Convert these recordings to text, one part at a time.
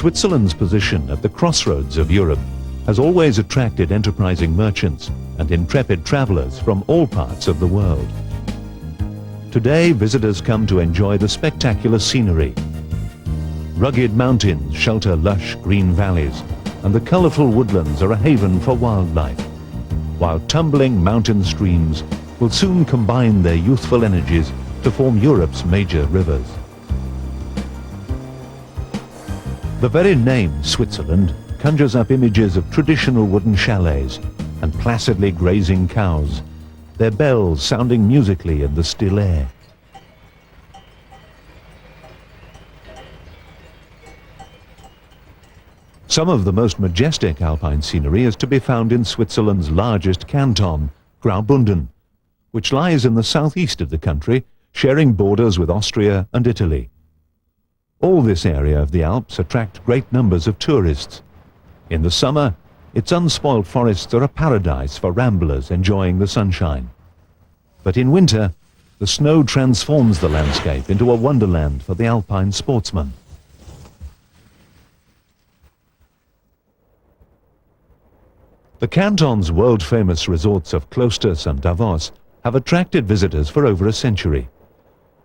Switzerland's position at the crossroads of Europe has always attracted enterprising merchants and intrepid travelers from all parts of the world. Today, visitors come to enjoy the spectacular scenery. Rugged mountains shelter lush green valleys, and the colorful woodlands are a haven for wildlife, while tumbling mountain streams will soon combine their youthful energies to form Europe's major rivers. The very name Switzerland conjures up images of traditional wooden chalets and placidly grazing cows, their bells sounding musically in the still air. Some of the most majestic alpine scenery is to be found in Switzerland's largest canton, Graubünden, which lies in the southeast of the country, sharing borders with Austria and Italy. All this area of the Alps attract great numbers of tourists. In the summer, its unspoiled forests are a paradise for ramblers enjoying the sunshine. But in winter, the snow transforms the landscape into a wonderland for the alpine sportsman. The canton's world-famous resorts of Klosters and Davos have attracted visitors for over a century.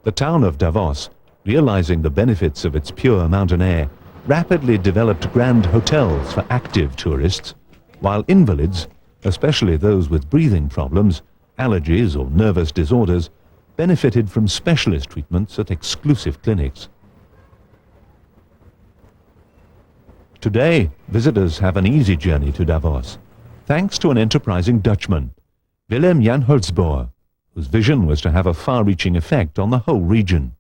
The town of Davos, realizing the benefits of its pure mountain air, rapidly developed grand hotels for active tourists, while invalids, especially those with breathing problems, allergies or nervous disorders, benefited from specialist treatments at exclusive clinics. Today, visitors have an easy journey to Davos, thanks to an enterprising Dutchman, Willem Jan Holzboer, whose vision was to have a far-reaching effect on the whole region.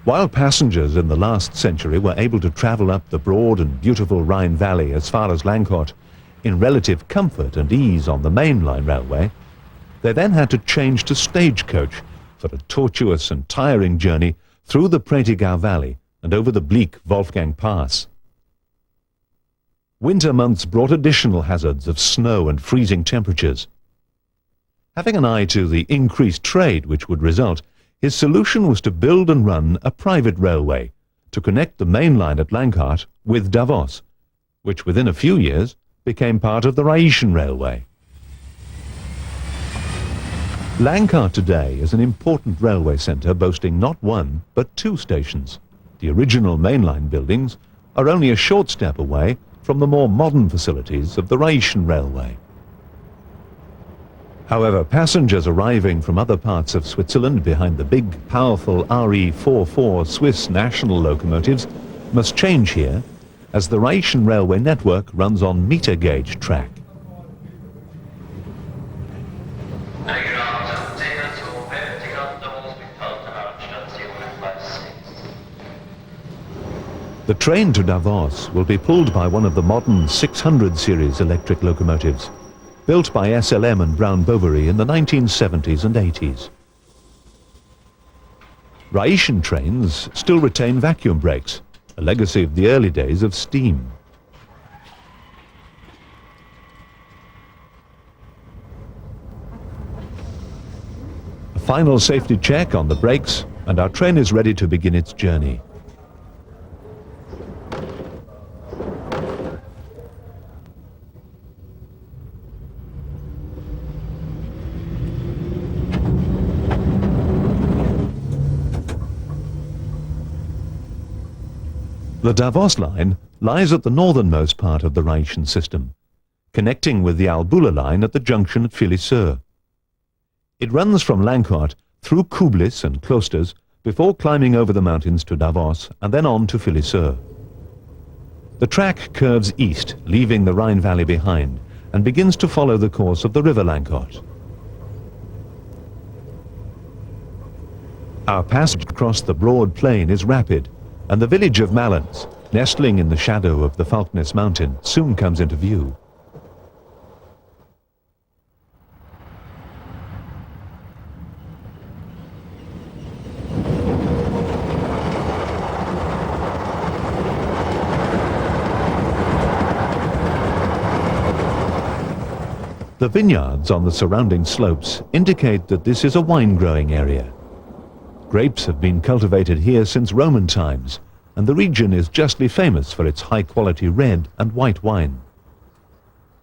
While passengers in the last century were able to travel up the broad and beautiful Rhine Valley as far as Langkot in relative comfort and ease on the main line railway, they then had to change to stagecoach for a tortuous and tiring journey through the Prättigau Valley and over the bleak Wolfgang Pass. Winter months brought additional hazards of snow and freezing temperatures. Having an eye to the increased trade which would result, his solution was to build and run a private railway to connect the main line at Langkot with Davos, which within a few years became part of the Rhaetian Railway. Langkot today is an important railway centre boasting not one but two stations. The original mainline buildings are only a short step away from the more modern facilities of the Rhaetian Railway. However, passengers arriving from other parts of Switzerland behind the big, powerful RE44 Swiss national locomotives must change here, as the Rhaetian Railway network runs on meter-gauge track. The train to Davos will be pulled by one of the modern 600 series electric locomotives, built by SLM and Brown Boveri in the 1970s and 80s. Rhaetian trains still retain vacuum brakes, a legacy of the early days of steam. A final safety check on the brakes, and our train is ready to begin its journey. The Davos line lies at the northernmost part of the Rhaetian system, connecting with the Albula line at the junction at Filliseur. It runs from Langkot through Kublis and Klosters before climbing over the mountains to Davos and then on to Filliseur. The track curves east, leaving the Rhine Valley behind, and begins to follow the course of the river Langkot. Our passage across the broad plain is rapid, and the village of Malens, nestling in the shadow of the Falkness mountain, soon comes into view. The vineyards on the surrounding slopes indicate that this is a wine-growing area. Grapes have been cultivated here since Roman times, and the region is justly famous for its high-quality red and white wine.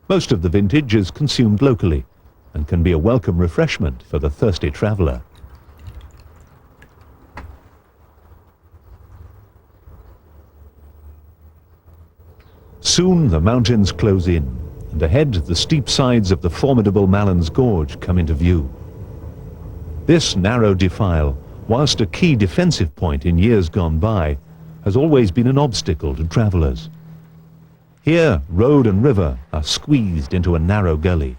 Most of the vintage is consumed locally and can be a welcome refreshment for the thirsty traveller. Soon the mountains close in, and ahead the steep sides of the formidable Malins Gorge come into view. This narrow defile, whilst a key defensive point in years gone by, has always been an obstacle to travellers. Here, road and river are squeezed into a narrow gully.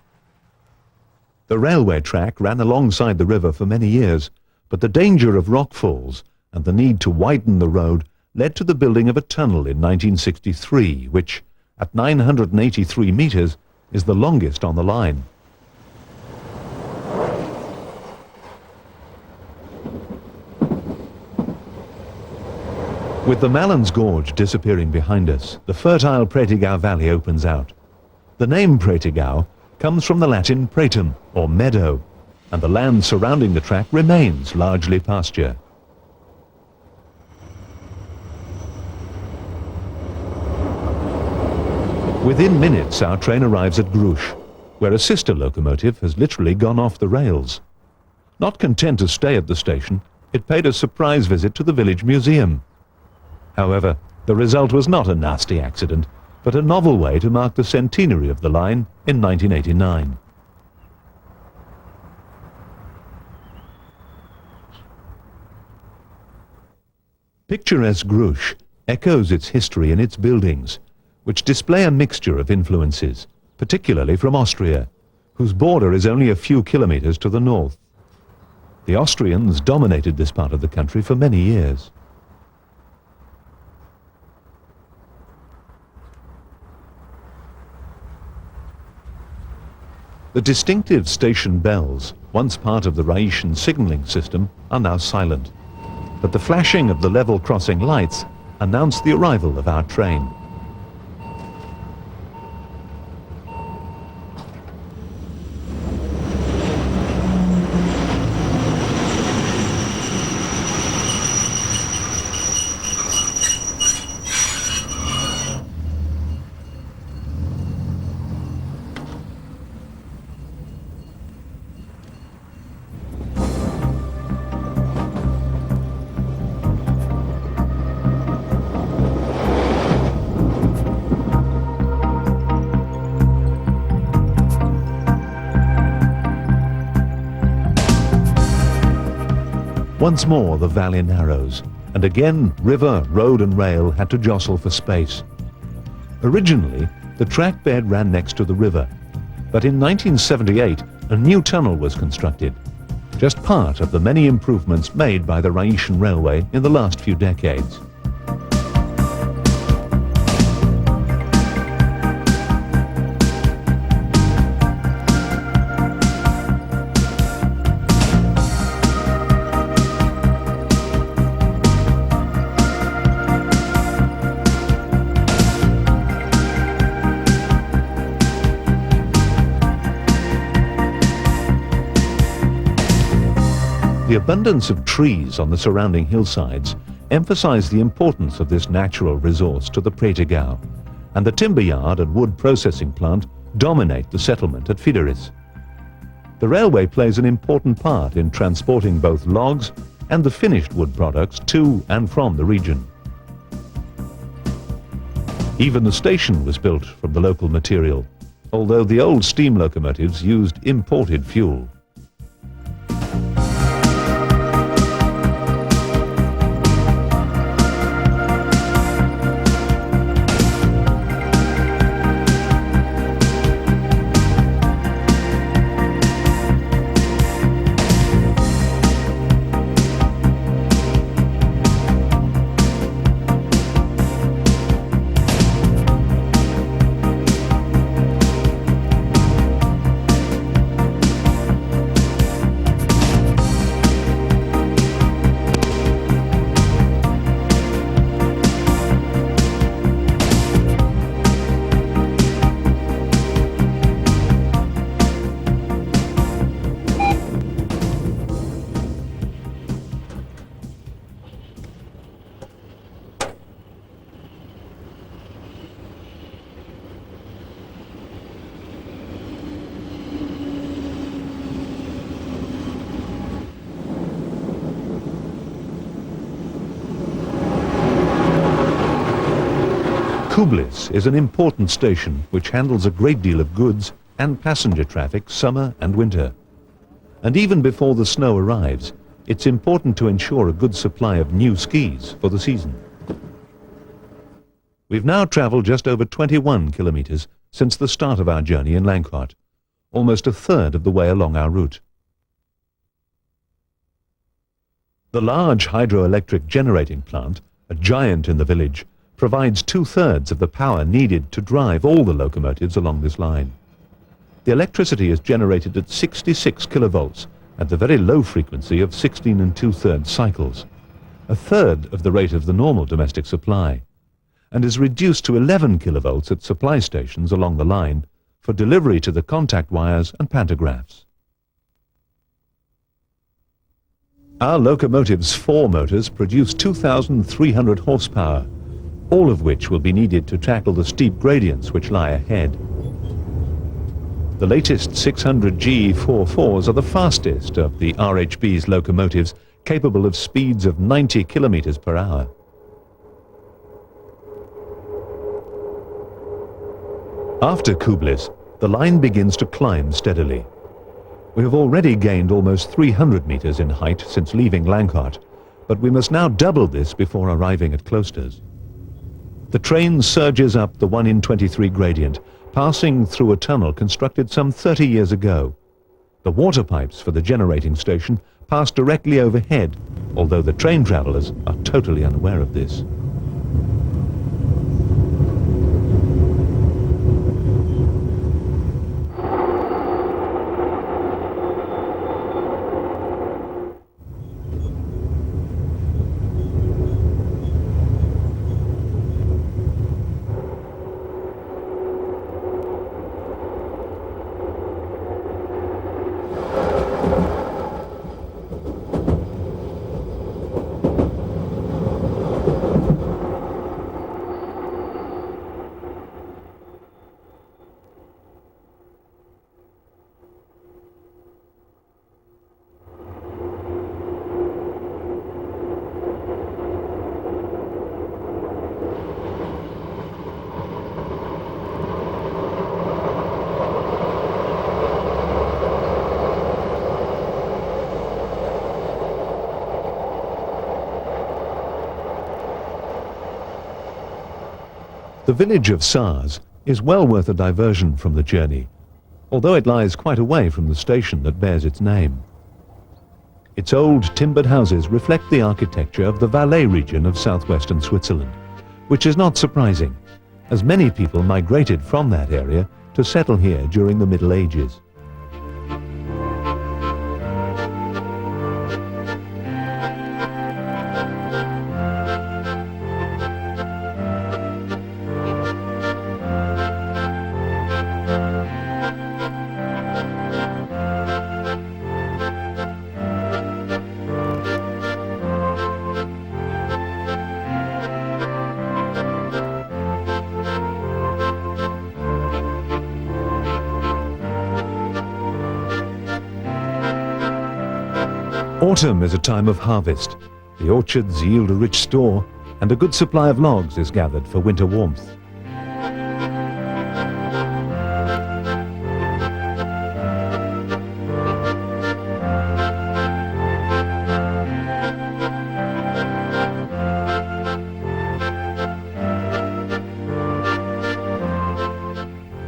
The railway track ran alongside the river for many years, but the danger of rockfalls and the need to widen the road led to the building of a tunnel in 1963, which, at 983 metres, is the longest on the line. With the Malins Gorge disappearing behind us, the fertile Pratigau Valley opens out. The name Pratigau comes from the Latin pratum, or meadow, and the land surrounding the track remains largely pasture. Within minutes, our train arrives at Grush, where a sister locomotive has literally gone off the rails. Not content to stay at the station, it paid a surprise visit to the village museum. However, the result was not a nasty accident, but a novel way to mark the centenary of the line in 1989. Picturesque Grush echoes its history in its buildings, which display a mixture of influences, particularly from Austria, whose border is only a few kilometers to the north. The Austrians dominated this part of the country for many years. The distinctive station bells, once part of the Rhaetian signalling system, are now silent, but the flashing of the level crossing lights announced the arrival of our train. Once more the valley narrows, and again river, road and rail had to jostle for space. Originally, the track bed ran next to the river, but in 1978 a new tunnel was constructed, just part of the many improvements made by the Rhaetian Railway in the last few decades. The abundance of trees on the surrounding hillsides emphasize the importance of this natural resource to the Pratigau, and the timber yard and wood processing plant dominate the settlement at Fideris. The railway plays an important part in transporting both logs and the finished wood products to and from the region. Even the station was built from the local material, although the old steam locomotives used imported fuel. Kublis is an important station which handles a great deal of goods and passenger traffic summer and winter. And even before the snow arrives, it's important to ensure a good supply of new skis for the season. We've now travelled just over 21 kilometres since the start of our journey in Langquart, almost a third of the way along our route. The large hydroelectric generating plant, a giant in the village, provides 2/3 of the power needed to drive all the locomotives along this line. The electricity is generated at 66 kilovolts at the very low frequency of 16 2/3 cycles, a third of the rate of the normal domestic supply, and is reduced to 11 kilovolts at supply stations along the line for delivery to the contact wires and pantographs. Our locomotive's 4 motors produce 2,300 horsepower, all of which will be needed to tackle the steep gradients which lie ahead. The latest 600 GE44s are the fastest of the RHB's locomotives, capable of speeds of 90 kilometers per hour. After Kublis, the line begins to climb steadily. We have already gained almost 300 meters in height since leaving Langquart, but we must now double this before arriving at Klosters. The train surges up the 1 in 23 gradient, passing through a tunnel constructed some 30 years ago. The water pipes for the generating station pass directly overhead, although the train travellers are totally unaware of this. The village of Sars is well worth a diversion from the journey, although it lies quite away from the station that bears its name. Its old timbered houses reflect the architecture of the Valais region of southwestern Switzerland, which is not surprising, as many people migrated from that area to settle here during the Middle Ages. Autumn is a time of harvest. The orchards yield a rich store, and a good supply of logs is gathered for winter warmth.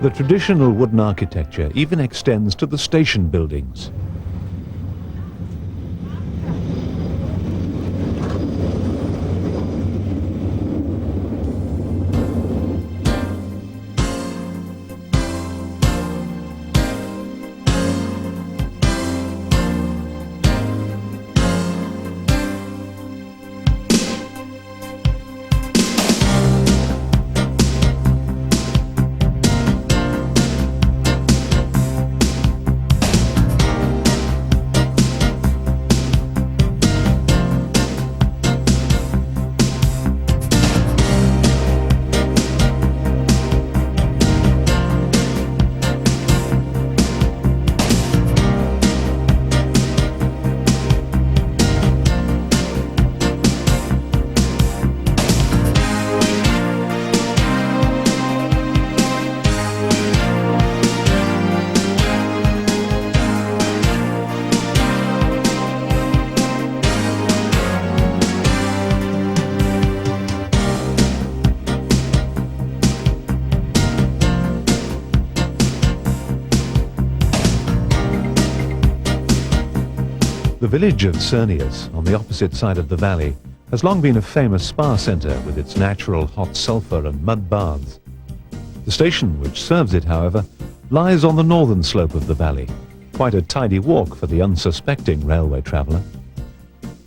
The traditional wooden architecture even extends to the station buildings. The village of Cernius, on the opposite side of the valley, has long been a famous spa centre with its natural hot sulphur and mud baths. The station which serves it, however, lies on the northern slope of the valley, quite a tidy walk for the unsuspecting railway traveller.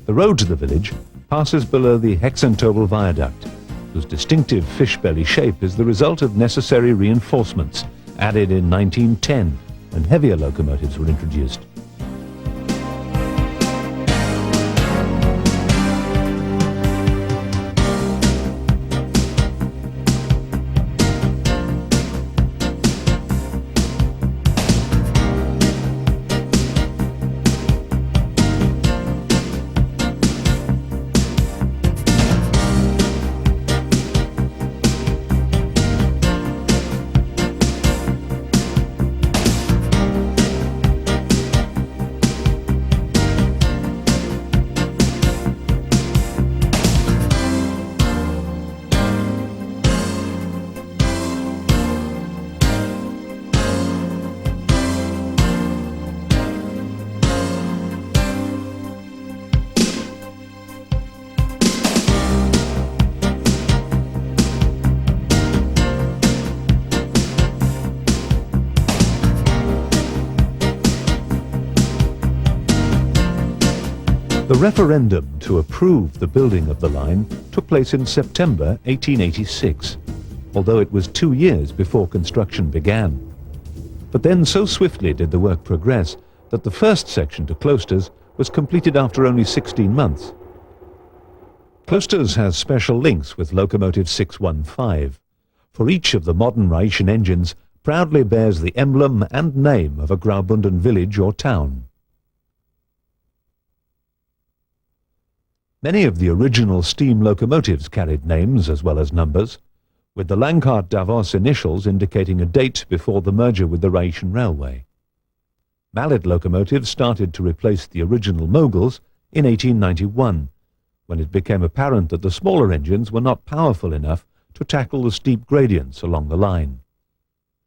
The road to the village passes below the Hexentobal Viaduct, whose distinctive fish-belly shape is the result of necessary reinforcements added in 1910 when heavier locomotives were introduced. The referendum to approve the building of the line took place in September 1886, although it was 2 years before construction began. But then so swiftly did the work progress that the first section to Closters was completed after only 16 months. Closters has special links with locomotive 615, for each of the modern Rhaetian engines proudly bears the emblem and name of a Graubünden village or town. Many of the original steam locomotives carried names as well as numbers, with the Langkart Davos initials indicating a date before the merger with the Rhaetian Railway. Mallet locomotives started to replace the original moguls in 1891, when it became apparent that the smaller engines were not powerful enough to tackle the steep gradients along the line.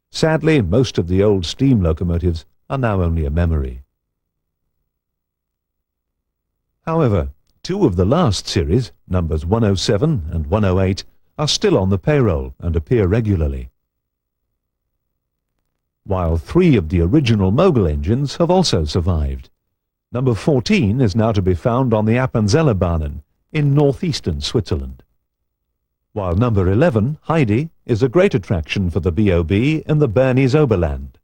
Sadly, most of the old steam locomotives are now only a memory. However, 2 of the last series, numbers 107 and 108, are still on the payroll and appear regularly, while 3 of the original mogul engines have also survived. Number 14 is now to be found on the Appenzellerbahnen in northeastern Switzerland, while number 11, Heidi, is a great attraction for the BOB in the Bernese Oberland.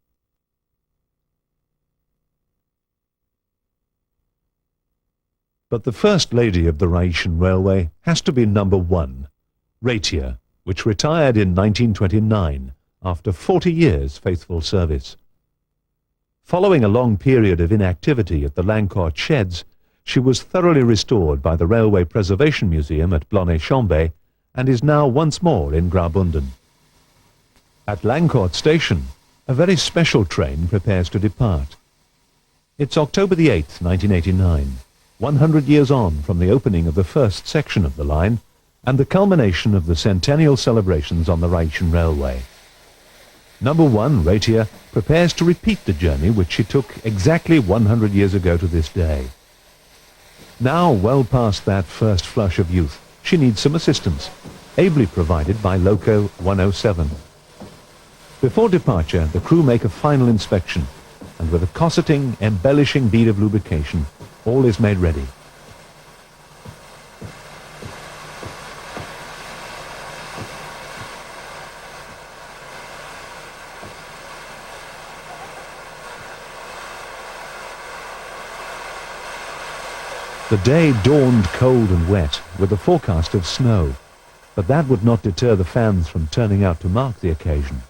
But the first lady of the Rhaetian Railway has to be number 1, Rhaetia, which retired in 1929 after 40 years' faithful service. Following a long period of inactivity at the Langkart sheds, she was thoroughly restored by the Railway Preservation Museum at Blonay-Chambay and is now once more in Graubünden. At Langkart Station, a very special train prepares to depart. It's October the 8th, 1989. 100 years on from the opening of the first section of the line and the culmination of the centennial celebrations on the Rhaetian Railway. Number 1, Rhaetia, prepares to repeat the journey which she took exactly 100 years ago to this day. Now, well past that first flush of youth, she needs some assistance, ably provided by Loco 107. Before departure, the crew make a final inspection, and with a cosseting, embellishing bead of lubrication, all is made ready. The day dawned cold and wet, with a forecast of snow, but that would not deter the fans from turning out to mark the occasion.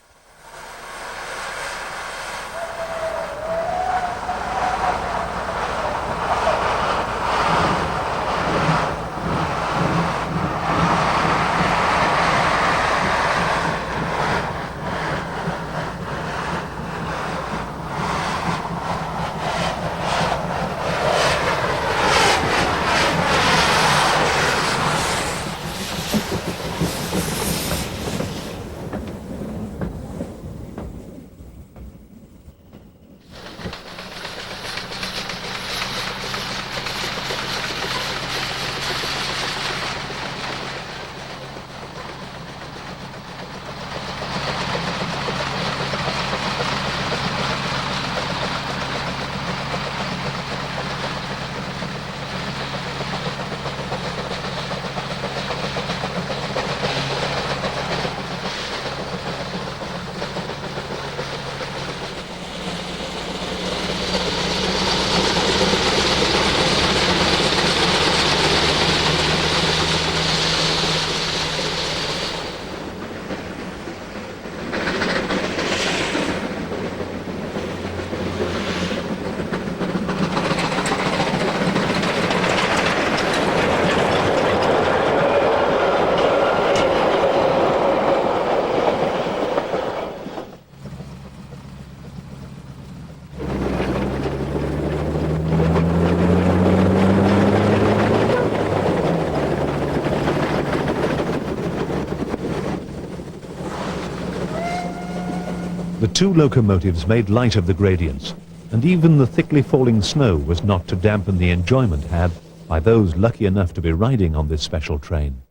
The two locomotives made light of the gradients, and even the thickly falling snow was not to dampen the enjoyment had by those lucky enough to be riding on this special train.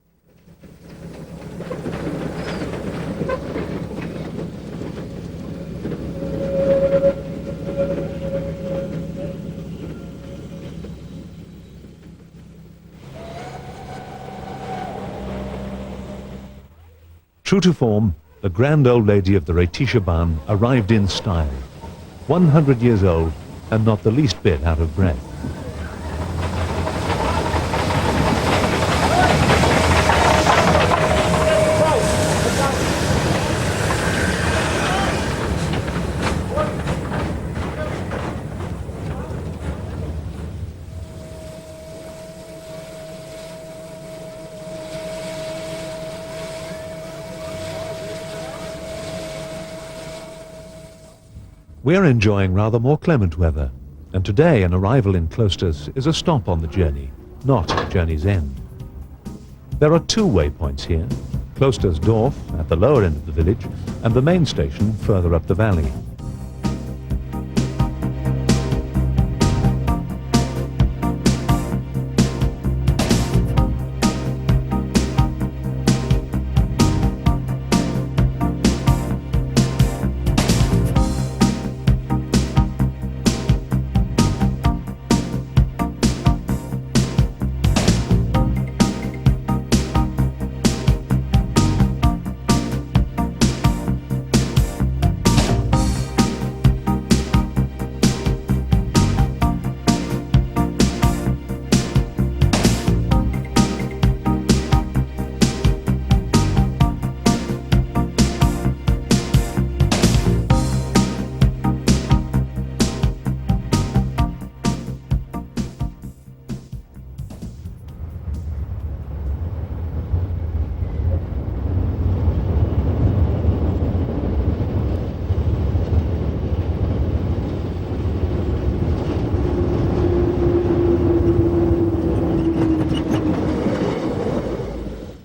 True to form, the grand old lady of the Ratische Bahn arrived in style, 100 years old and not the least bit out of breath. We're enjoying rather more clement weather, and today an arrival in Klosters is a stop on the journey, not a journey's end. There are two waypoints here, Klostersdorf at the lower end of the village and the main station further up the valley.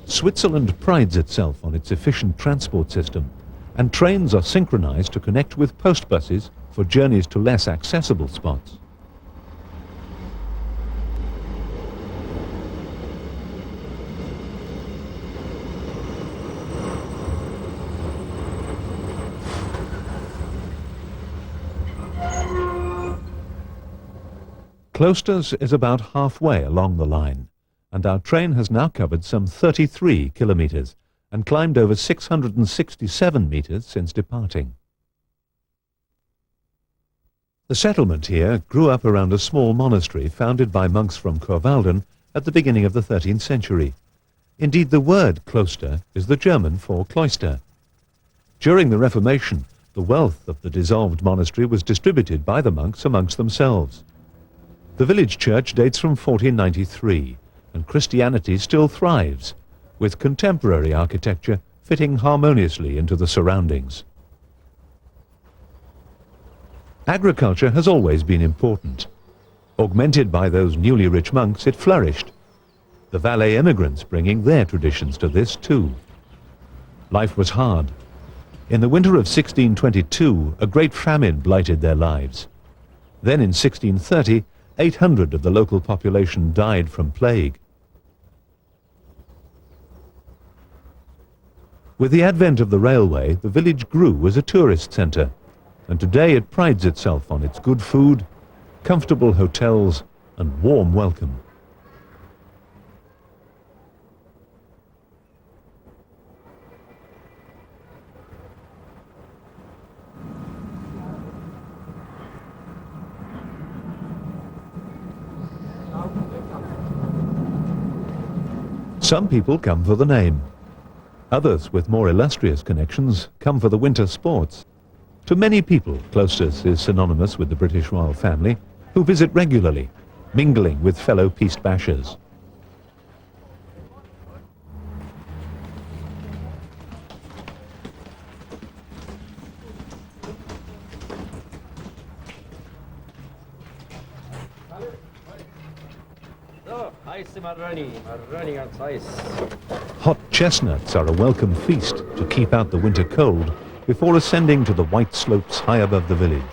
Switzerland prides itself on its efficient transport system, and trains are synchronized to connect with post buses for journeys to less accessible spots. Klosters is about halfway along the line, and our train has now covered some 33 kilometers and climbed over 667 meters since departing. The settlement here grew up around a small monastery founded by monks from Chorwalden at the beginning of the 13th century. Indeed, the word Kloster is the German for cloister. During the Reformation, the wealth of the dissolved monastery was distributed by the monks amongst themselves. The village church dates from 1493, and Christianity still thrives, with contemporary architecture fitting harmoniously into the surroundings. Agriculture has always been important. Augmented by those newly rich monks, it flourished, the Valais immigrants bringing their traditions to this too. Life was hard. In the winter of 1622, a great famine blighted their lives. Then in 1630, 800 of the local population died from plague. With the advent of the railway, the village grew as a tourist centre, and today it prides itself on its good food, comfortable hotels, and warm welcome. Some people come for the name. Others, with more illustrious connections, come for the winter sports. To many people, Klosters is synonymous with the British royal family, who visit regularly, mingling with fellow peace bashers. Hot chestnuts are a welcome feast to keep out the winter cold, before ascending to the white slopes high above the village.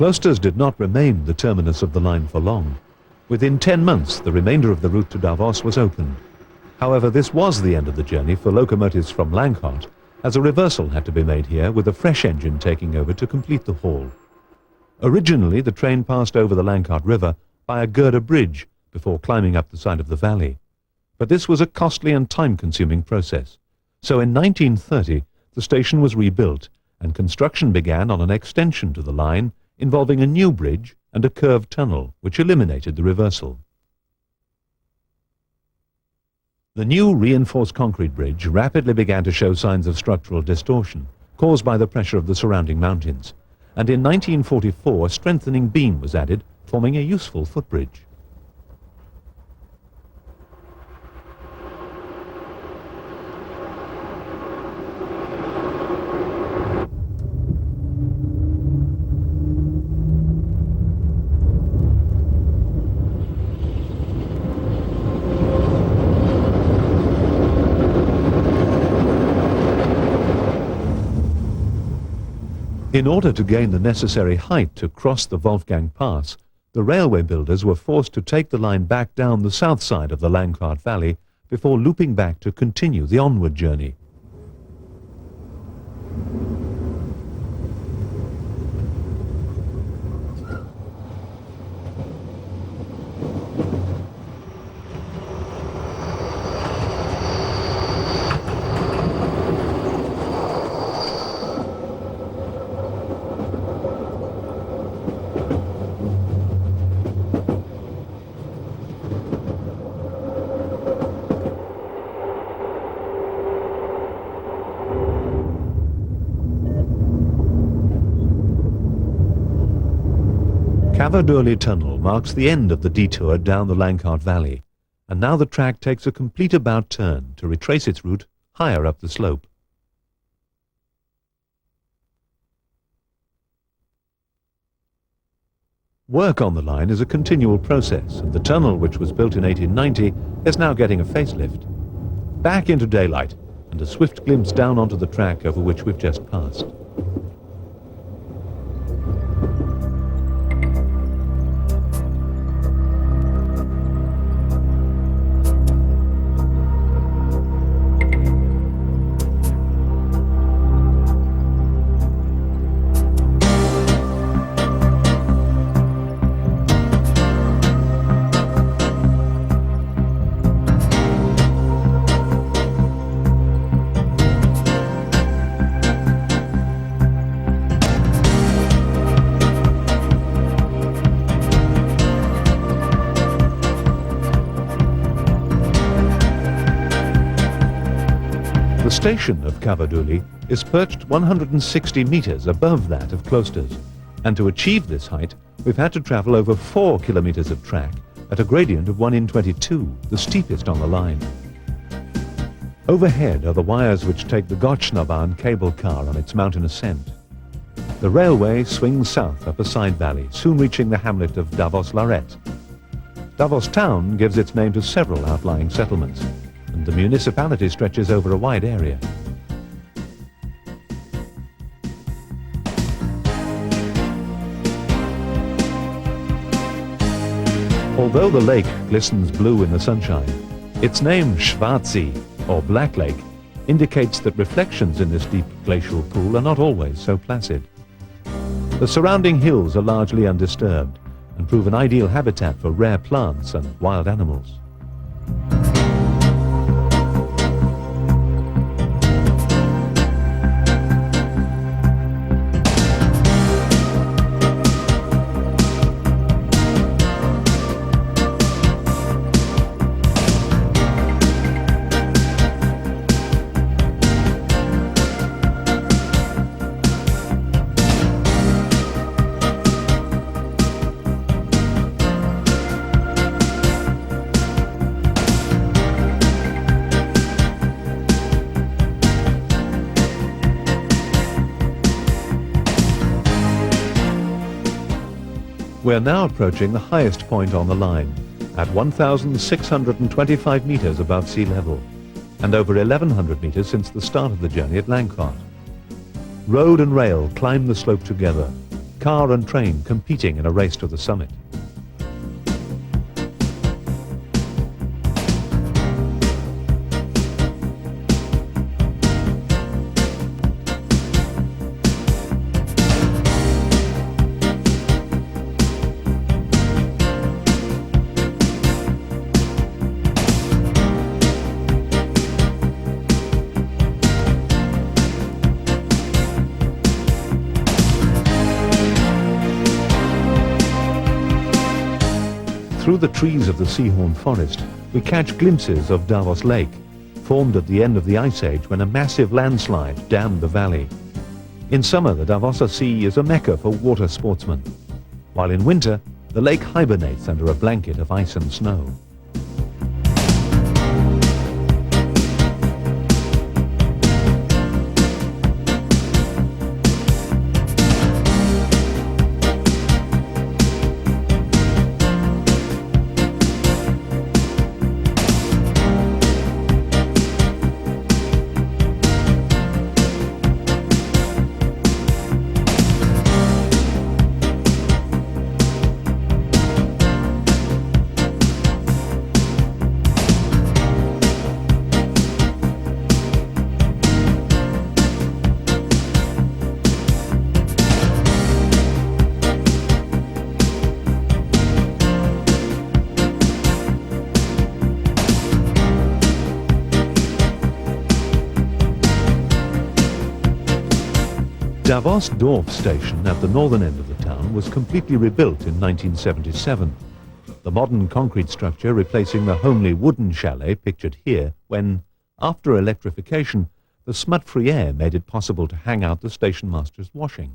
Klosters did not remain the terminus of the line for long. Within 10 months, the remainder of the route to Davos was opened. However, this was the end of the journey for locomotives from Langkart, as a reversal had to be made here with a fresh engine taking over to complete the haul. Originally, the train passed over the Langkart River by a girder bridge before climbing up the side of the valley. But this was a costly and time-consuming process. So in 1930, the station was rebuilt, and construction began on an extension to the line involving a new bridge and a curved tunnel, which eliminated the reversal. The new reinforced concrete bridge rapidly began to show signs of structural distortion, caused by the pressure of the surrounding mountains, and in 1944 a strengthening beam was added, forming a useful footbridge. In order to gain the necessary height to cross the Wolfgang Pass, the railway builders were forced to take the line back down the south side of the Langkart Valley before looping back to continue the onward journey. Kavadurli Tunnel marks the end of the detour down the Langkart Valley, and now the track takes a complete about turn to retrace its route higher up the slope. Work on the line is a continual process, and the tunnel, which was built in 1890, is now getting a facelift. Back into daylight, and a swift glimpse down onto the track over which we've just passed. The station of Kavadurli is perched 160 meters above that of Klosters, and to achieve this height, we've had to travel over 4 kilometers of track at a gradient of 1 in 22, the steepest on the line. Overhead are the wires which take the Gotschnabahn cable car on its mountain ascent. The railway swings south up a side valley, soon reaching the hamlet of Davos-Larette. Davos town gives its name to several outlying settlements, and the municipality stretches over a wide area. Although the lake glistens blue in the sunshine, its name Schwarzsee, or Black Lake, indicates that reflections in this deep glacial pool are not always so placid. The surrounding hills are largely undisturbed and prove an ideal habitat for rare plants and wild animals. We are now approaching the highest point on the line, at 1,625 meters above sea level, and over 1,100 meters since the start of the journey at Langquart. Road and rail climb the slope together, car and train competing in a race to the summit. Through the trees of the Seahorn forest, we catch glimpses of Davos Lake, formed at the end of the Ice Age when a massive landslide dammed the valley. In summer, the Davoser Sea is a mecca for water sportsmen, while in winter, the lake hibernates under a blanket of ice and snow. Davos Dorf station at the northern end of the town was completely rebuilt in 1977. The modern concrete structure replacing the homely wooden chalet pictured here when, after electrification, the smut-free air made it possible to hang out the station master's washing.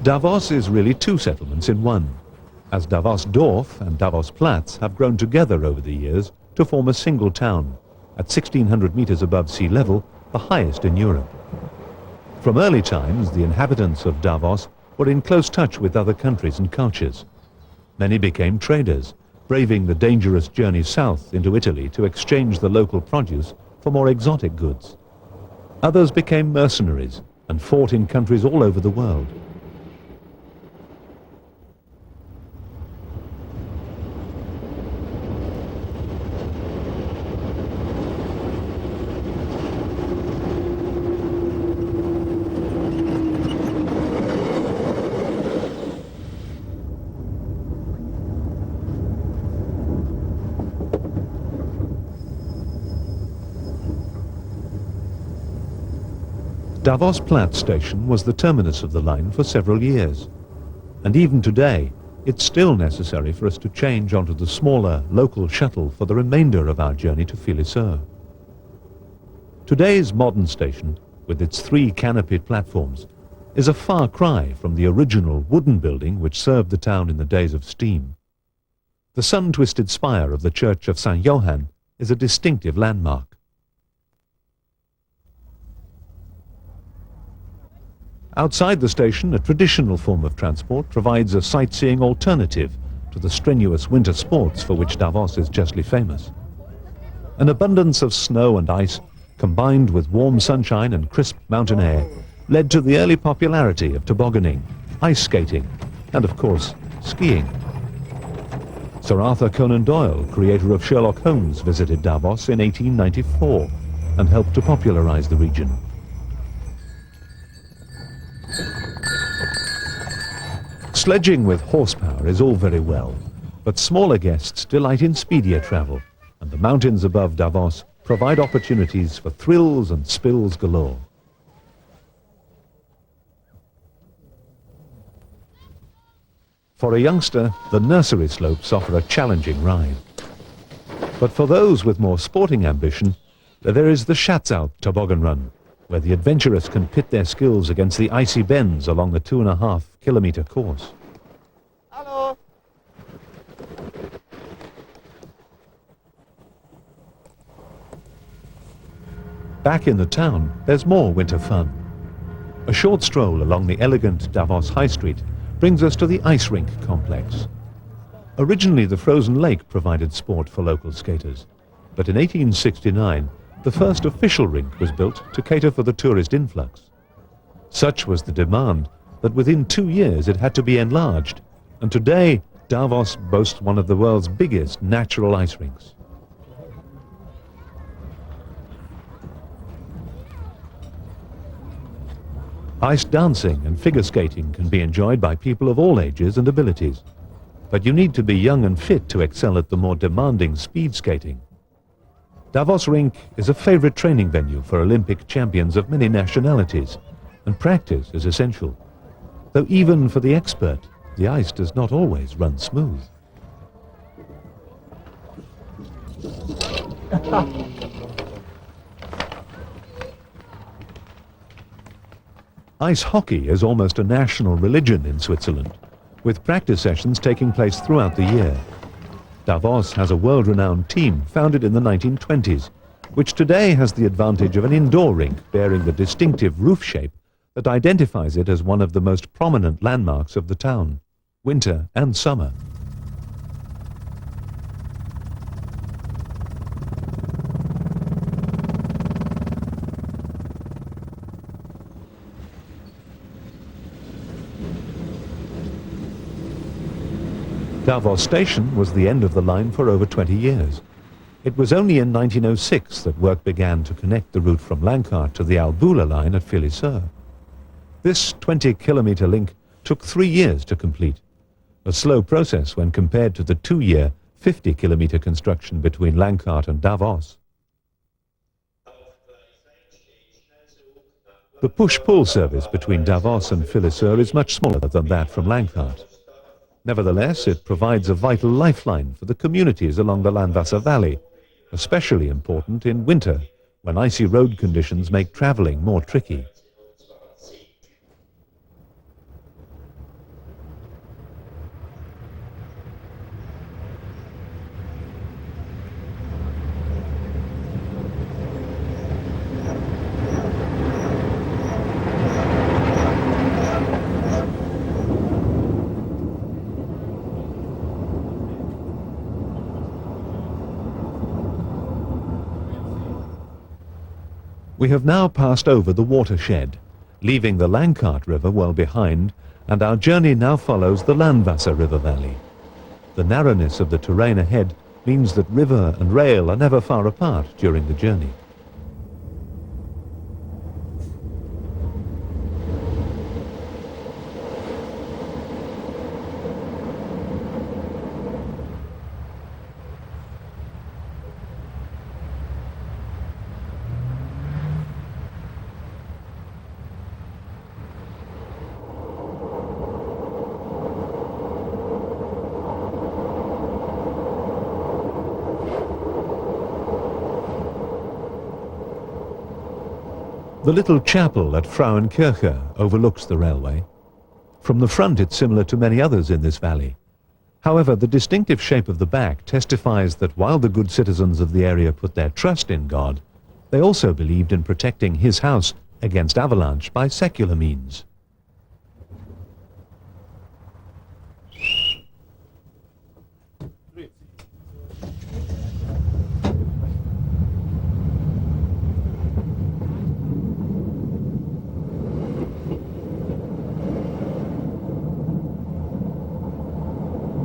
Davos is really two settlements in one, as Davos Dorf and Davos Platz have grown together over the years to form a single town, at 1,600 meters above sea level, the highest in Europe. From early times, the inhabitants of Davos were in close touch with other countries and cultures. Many became traders, braving the dangerous journey south into Italy to exchange the local produce for more exotic goods. Others became mercenaries and fought in countries all over the world. Davos Platz station was the terminus of the line for several years, and even today it's still necessary for us to change onto the smaller local shuttle for the remainder of our journey to Filisur. Today's modern station, with its 3 canopied platforms, is a far cry from the original wooden building which served the town in the days of steam. The sun-twisted spire of the Church of St. Johann is a distinctive landmark. Outside the station, a traditional form of transport provides a sightseeing alternative to the strenuous winter sports for which Davos is justly famous. An abundance of snow and ice, combined with warm sunshine and crisp mountain air, led to the early popularity of tobogganing, ice skating, and of course, skiing. Sir Arthur Conan Doyle, creator of Sherlock Holmes, visited Davos in 1894 and helped to popularize the region. Sledging with horsepower is all very well, but smaller guests delight in speedier travel, and the mountains above Davos provide opportunities for thrills and spills galore. For a youngster, the nursery slopes offer a challenging ride. But for those with more sporting ambition, there is the Schatzalp toboggan run, where the adventurous can pit their skills against the icy bends along the 2.5-kilometer course. Hello. Back in the town, there's more winter fun. A short stroll along the elegant Davos High Street brings us to the ice rink complex. Originally, the frozen lake provided sport for local skaters, but in 1869, the first official rink was built to cater for the tourist influx. Such was the demand that within 2 years it had to be enlarged, and today Davos boasts one of the world's biggest natural ice rinks. Ice dancing and figure skating can be enjoyed by people of all ages and abilities, but you need to be young and fit to excel at the more demanding speed skating. Davos Rink is a favorite training venue for Olympic champions of many nationalities, and practice is essential. Though even for the expert, the ice does not always run smooth. Ice hockey is almost a national religion in Switzerland, with practice sessions taking place throughout the year. Davos has a world-renowned team founded in the 1920s, which today has the advantage of an indoor rink bearing the distinctive roof shape that identifies it as one of the most prominent landmarks of the town, winter and summer. Davos Station was the end of the line for over 20 years. It was only in 1906 that work began to connect the route from Langkart to the Albula line at Philly-sur. This 20-kilometer link took 3 years to complete, a slow process when compared to the 2-year, 50-kilometer construction between Langkart and Davos. The push-pull service between Davos and Philly-sur is much smaller than that from Langkart. Nevertheless, it provides a vital lifeline for the communities along the Landwasser Valley, especially important in winter, when icy road conditions make traveling more tricky. We have now passed over the watershed, leaving the Langkart River well behind, and our journey now follows the Landwasser River Valley. The narrowness of the terrain ahead means that river and rail are never far apart during the journey. The little chapel at Frauenkirche overlooks the railway. From the front it's similar to many others in this valley. However, the distinctive shape of the back testifies that while the good citizens of the area put their trust in God, they also believed in protecting his house against avalanche by secular means.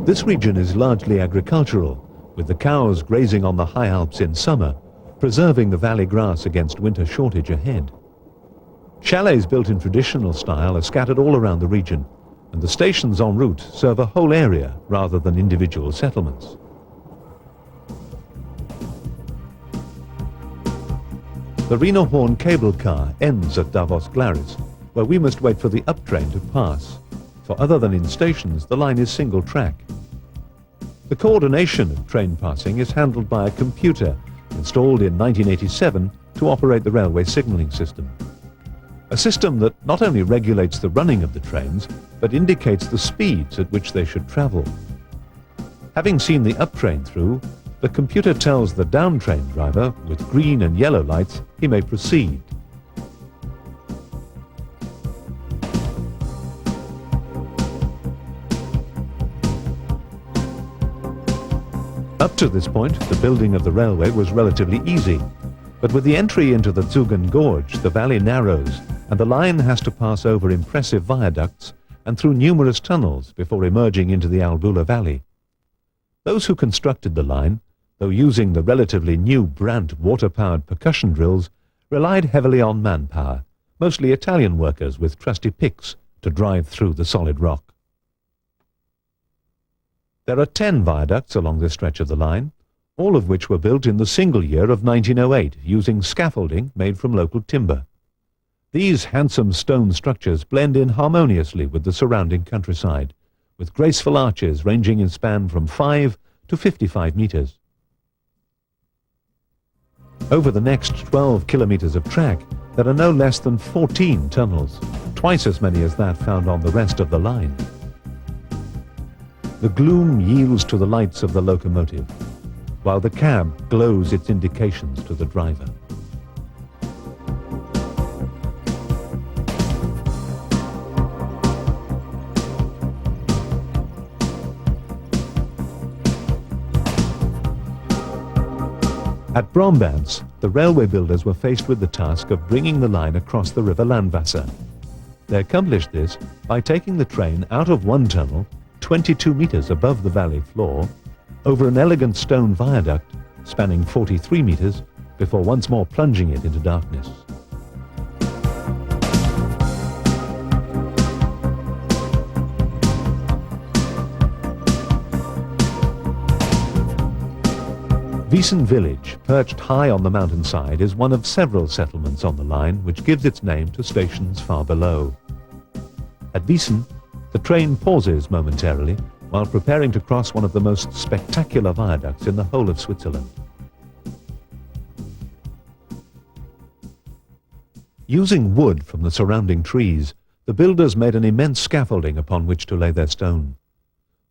This region is largely agricultural, with the cows grazing on the high Alps in summer, preserving the valley grass against winter shortage ahead. Chalets built in traditional style are scattered all around the region, and the stations en route serve a whole area rather than individual settlements. The Rhinohorn cable car ends at Davos Glaris, where we must wait for the up train to pass. For other than in stations, the line is single track. The coordination of train passing is handled by a computer installed in 1987 to operate the railway signalling system. A system that not only regulates the running of the trains, but indicates the speeds at which they should travel. Having seen the up train through, the computer tells the down train driver, with green and yellow lights, he may proceed. Up to this point, the building of the railway was relatively easy, but with the entry into the Zugen Gorge, the valley narrows, and the line has to pass over impressive viaducts and through numerous tunnels before emerging into the Albula Valley. Those who constructed the line, though using the relatively new Brandt water-powered percussion drills, relied heavily on manpower, mostly Italian workers with trusty picks to drive through the solid rock. There are 10 viaducts along this stretch of the line, all of which were built in the single year of 1908 using scaffolding made from local timber. These handsome stone structures blend in harmoniously with the surrounding countryside, with graceful arches ranging in span from 5 to 55 meters. Over the next 12 kilometers of track, there are no less than 14 tunnels, twice as many as that found on the rest of the line. The gloom yields to the lights of the locomotive, while the cab glows its indications to the driver. At Brombads, the railway builders were faced with the task of bringing the line across the river Landwasser. They accomplished this by taking the train out of one tunnel, 22 meters above the valley floor, over an elegant stone viaduct spanning 43 meters, before once more plunging it into darkness. Wiesen village, perched high on the mountainside, is one of several settlements on the line which gives its name to stations far below. At Wiesen, the train pauses momentarily while preparing to cross one of the most spectacular viaducts in the whole of Switzerland. Using wood from the surrounding trees, the builders made an immense scaffolding upon which to lay their stone.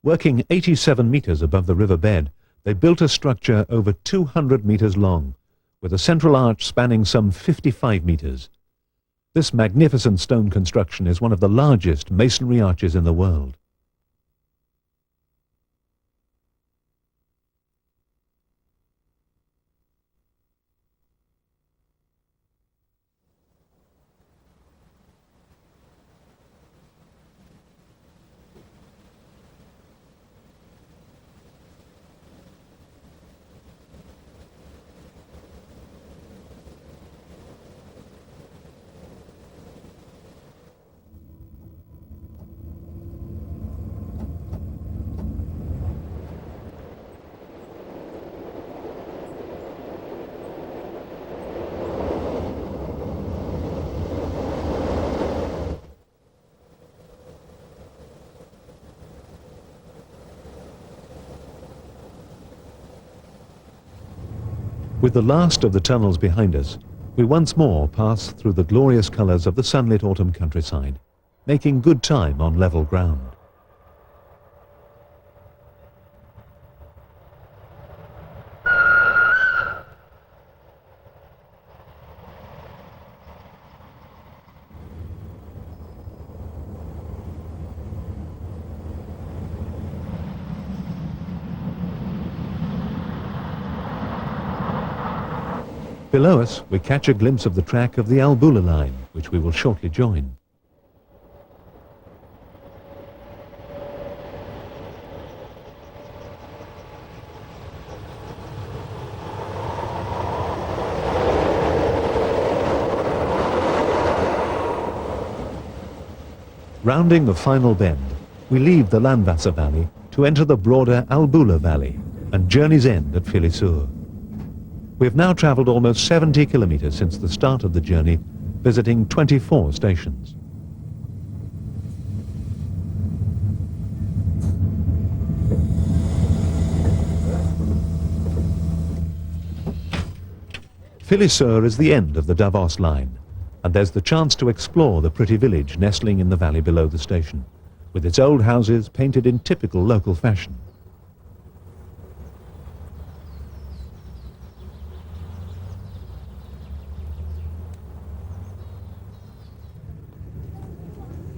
Working 87 meters above the river bed, they built a structure over 200 meters long, with a central arch spanning some 55 meters. This magnificent stone construction is one of the largest masonry arches in the world. With the last of the tunnels behind us, we once more pass through the glorious colours of the sunlit autumn countryside, making good time on level ground. Below us, we catch a glimpse of the track of the Albula line, which we will shortly join. Rounding the final bend, we leave the Landwasser Valley to enter the broader Albula Valley and journey's end at Filisur. We have now travelled almost 70 kilometres since the start of the journey, visiting 24 stations. Filisur is the end of the Davos line, and there's the chance to explore the pretty village nestling in the valley below the station, with its old houses painted in typical local fashion.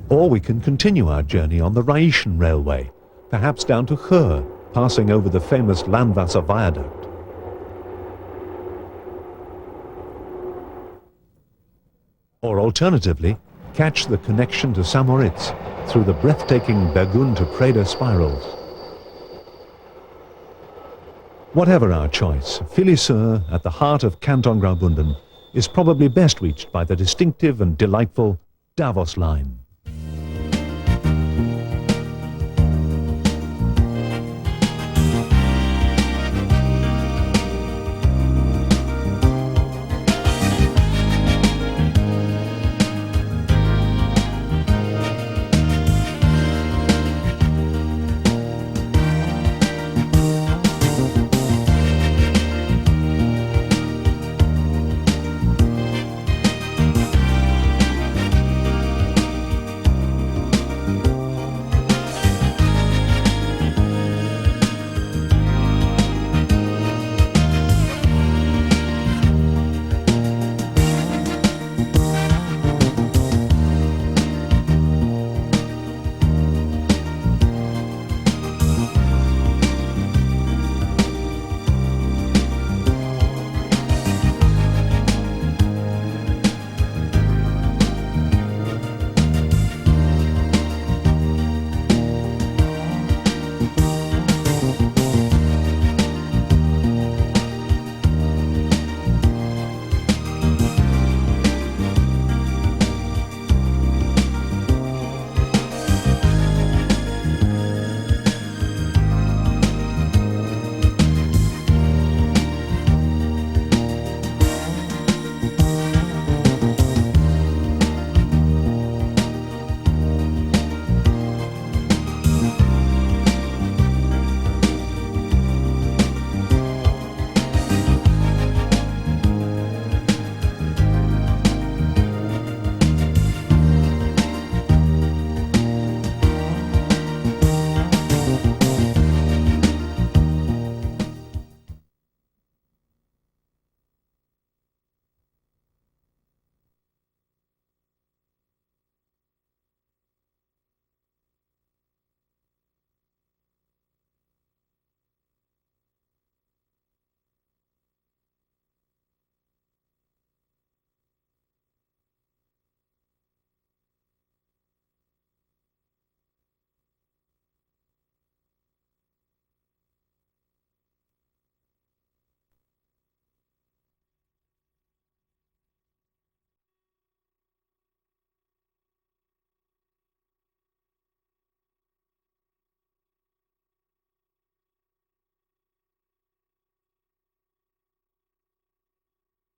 Or we can continue our journey on the Rhaetian Railway, perhaps down to Chur, passing over the famous Landwasser Viaduct. Or alternatively, catch the connection to Samoritz through the breathtaking Bergun to Preda spirals. Whatever our choice, Filisur, at the heart of Canton Graubünden, is probably best reached by the distinctive and delightful Davos line.